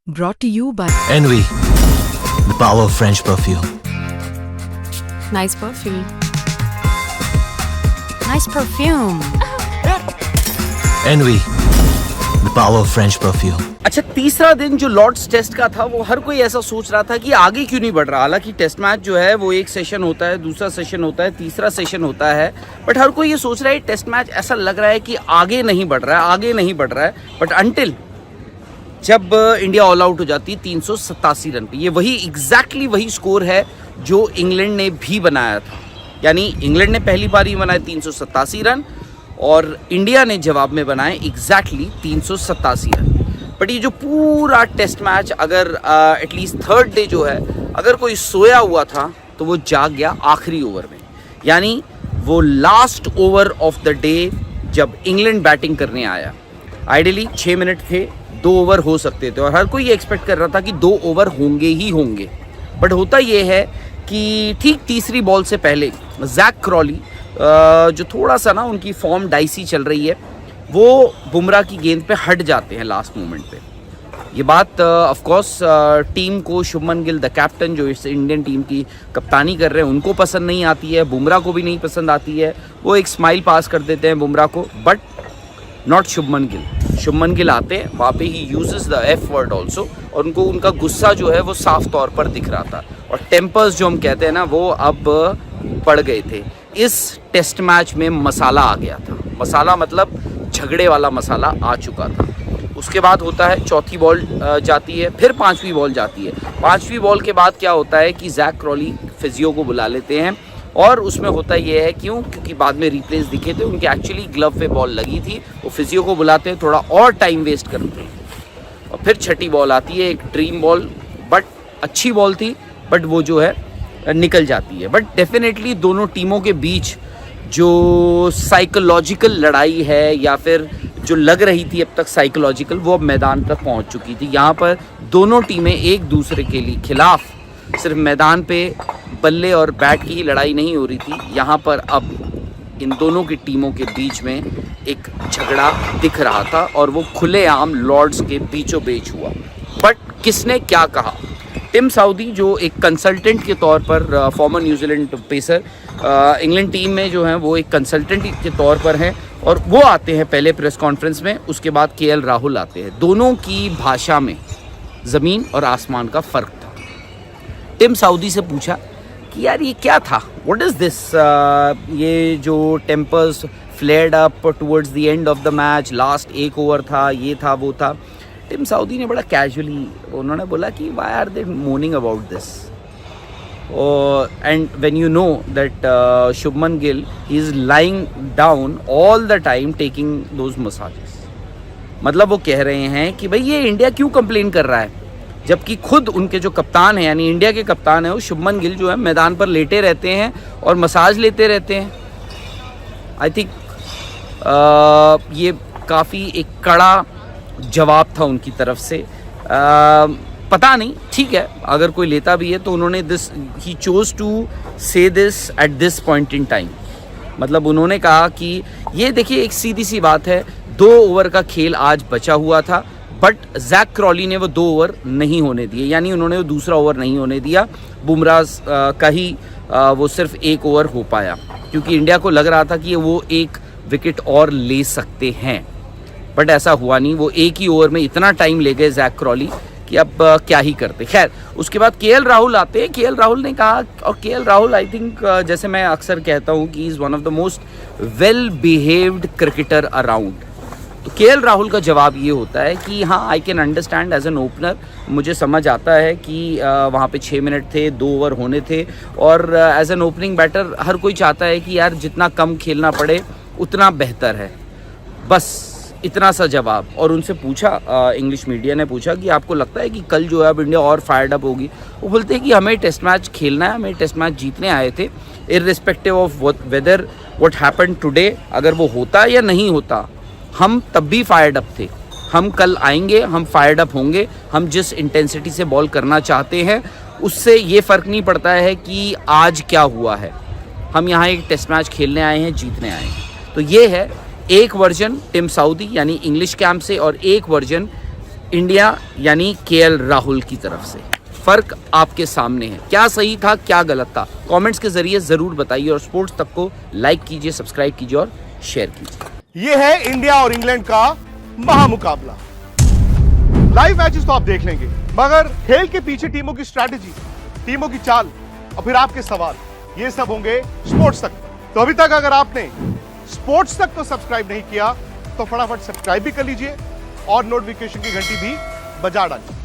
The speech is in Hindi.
Brought to you by Envy, the power of French perfume. Nice Perfume. Nice Perfume. Envy, the power of French perfume. अच्छा, तीसरा दिन जो लॉर्ड्स टेस्ट का था वो हर कोई ऐसा सोच रहा था कि आगे क्यों नहीं बढ़ रहा। हालांकि टेस्ट मैच जो है वो एक सेशन होता है, दूसरा सेशन होता है, तीसरा सेशन होता है, बट हर कोई ये सोच रहा है टेस्ट मैच ऐसा लग रहा है कि आगे नहीं बढ़ रहा है, आगे नहीं बढ़ रहा है। बट अंटिल जब इंडिया ऑल आउट हो जाती है 387 रन पे, ये वही एग्जैक्टली वही स्कोर है जो इंग्लैंड ने भी बनाया था। यानी इंग्लैंड ने पहली बार ही बनाए 387 रन और इंडिया ने जवाब में बनाए एग्जैक्टली 387 रन। बट ये जो पूरा टेस्ट मैच अगर एटलीस्ट थर्ड डे जो है अगर कोई सोया हुआ था तो वो जाग गया आखिरी ओवर में। यानी वो last over of the day जब इंग्लैंड बैटिंग करने आया। आइडियली 6 मिनट थे, 2 ओवर हो सकते थे और हर कोई ये एक्सपेक्ट कर रहा था कि 2 ओवर होंगे ही होंगे। बट होता ये है कि ठीक तीसरी बॉल से पहले जैक क्रॉली जो थोड़ा सा ना उनकी फॉर्म डाइसी चल रही है, वो बुमराह की गेंद पे हट जाते हैं लास्ट मोमेंट पे। ये बात ऑफ कोर्स टीम को, शुभमन गिल द कैप्टन जो इस इंडियन टीम की कप्तानी कर रहे हैं, उनको पसंद नहीं आती है, बुमराह को भी नहीं पसंद आती है। वो एक स्माइल पास कर देते हैं बुमराह को, बट नॉट शुभमन गिल। शुभमन गिल आते हैं वहाँ पे he uses the F word also, और उनको उनका गुस्सा जो है वो साफ तौर पर दिख रहा था और टेम्पर्स जो हम कहते हैं ना वो अब बढ़ गए थे। इस टेस्ट मैच में मसाला आ गया था, मसाला मतलब झगड़े वाला मसाला आ चुका था। उसके बाद होता है चौथी बॉल जाती है, फिर पांचवी बॉल जाती है। पांचवी बॉल के बाद क्या होता है कि जैक क्रॉली फिजियो को बुला लेते हैं और उसमें होता ये है क्योंकि बाद में रिप्लेस दिखे थे, उनके एक्चुअली ग्लव पे बॉल लगी थी। वो फिजियो को बुलाते हैं, थोड़ा और टाइम वेस्ट करते हैं और फिर छठी बॉल आती है, एक ड्रीम बॉल, बट अच्छी बॉल थी, बट वो जो है निकल जाती है। बट डेफिनेटली दोनों टीमों के बीच जो साइकोलॉजिकल लड़ाई है या फिर जो लग रही थी अब तक साइकोलॉजिकल, वो अब मैदान तक पहुंच चुकी थी। यहाँ पर दोनों टीमें एक दूसरे के लिए खिलाफ सिर्फ मैदान पे बल्ले और बैट की ही लड़ाई नहीं हो रही थी, यहाँ पर अब इन दोनों की टीमों के बीच में एक झगड़ा दिख रहा था और वो खुलेआम लॉर्ड्स के बीचों बीच हुआ। बट किसने क्या कहा? टिम साउदी जो एक कंसल्टेंट के तौर पर, farmer New Zealand pacer, England team में जो हैं वो एक कंसल्टेंट के तौर पर हैं और वो आते हैं पहले प्रेस कॉन्फ्रेंस में, उसके बाद केएल राहुल आते हैं। दोनों की भाषा में ज़मीन और आसमान का फ़र्क था। टिम साउदी से पूछा कि यार ये क्या था, व्हाट इज़ दिस, ये जो tempers flared up towards the end of the match, last एक ओवर था, ये था वो था। टिम साउदी ने बड़ा कैजुअली उन्होंने बोला कि why are they mourning about this, and when you know that Shubman Gill he is lying down all the time taking those massages. मतलब वो कह रहे हैं कि भाई ये इंडिया क्यों कंप्लेन कर रहा है, जबकि खुद उनके जो कप्तान हैं यानी इंडिया के कप्तान हैं वो शुभमन गिल जो है मैदान पर लेटे रहते हैं और मसाज लेते रहते हैं। आई थिंक ये काफ़ी एक कड़ा जवाब था उनकी तरफ से। पता नहीं, ठीक है, अगर कोई लेता भी है तो उन्होंने ही चोज टू से this at this point in time. मतलब उन्होंने कहा कि ये देखिए एक सीधी सी बात है, 2 ओवर का खेल आज बचा हुआ था, बट जैक क्रॉली ने वो 2 ओवर नहीं होने दिए, यानी उन्होंने वो दूसरा ओवर नहीं होने दिया। बुमराह का ही वो सिर्फ 1 ओवर हो पाया क्योंकि इंडिया को लग रहा था कि वो 1 विकेट और ले सकते हैं, बट ऐसा हुआ नहीं। वो 1 ही ओवर में इतना टाइम ले गए जैक क्रॉली कि अब क्या ही करते। खैर, उसके बाद केएल राहुल आते हैं। केएल राहुल ने कहा, और केएल राहुल आई थिंक जैसे मैं अक्सर कहता हूँ कि is one of the most well behaved cricketer around. तो केएल राहुल का जवाब ये होता है कि हाँ, I can understand as an opener, मुझे समझ आता है कि वहाँ पे 6 मिनट थे, 2 ओवर होने थे और एज एन ओपनिंग बैटर हर कोई चाहता है कि यार जितना कम खेलना पड़े उतना बेहतर है। बस इतना सा जवाब। और उनसे पूछा, इंग्लिश मीडिया ने पूछा कि आपको लगता है कि कल जो है अब इंडिया और फायर्ड अप होगी? वो बोलते हैं कि हमें टेस्ट मैच खेलना है, हमें टेस्ट मैच जीतने आए थे, irrespective of whether what happened today. अगर वो होता या नहीं होता, हम तब भी फायर्ड अप थे। हम कल आएंगे, हम फायर्ड अप होंगे। हम जिस इंटेंसिटी से बॉल करना चाहते हैं उससे ये फ़र्क नहीं पड़ता है कि आज क्या हुआ है। हम यहाँ एक टेस्ट मैच खेलने आए हैं, जीतने आए हैं। तो ये है एक वर्जन टिम साउदी यानी इंग्लिश कैंप से और एक वर्जन इंडिया यानी केएल राहुल की तरफ से। फर्क आपके सामने है, क्या सही था क्या गलत था, कमेंट्स के जरिए जरूर बताइए और स्पोर्ट्स तक को लाइक कीजिए, सब्सक्राइब कीजिए और शेयर कीजिए। ये है इंडिया और इंग्लैंड का महामुकाबला। लाइव मैचेस तो आप देख लेंगे, मगर खेल के पीछे टीमों की स्ट्रैटेजी, टीमों की चाल और फिर आपके सवाल, ये सब होंगे स्पोर्ट्स तक। तो अभी तक अगर आपने स्पोर्ट्स तक तो सब्सक्राइब नहीं किया तो फटाफट सब्सक्राइब भी कर लीजिए और नोटिफिकेशन की घंटी भी बजा डालिए।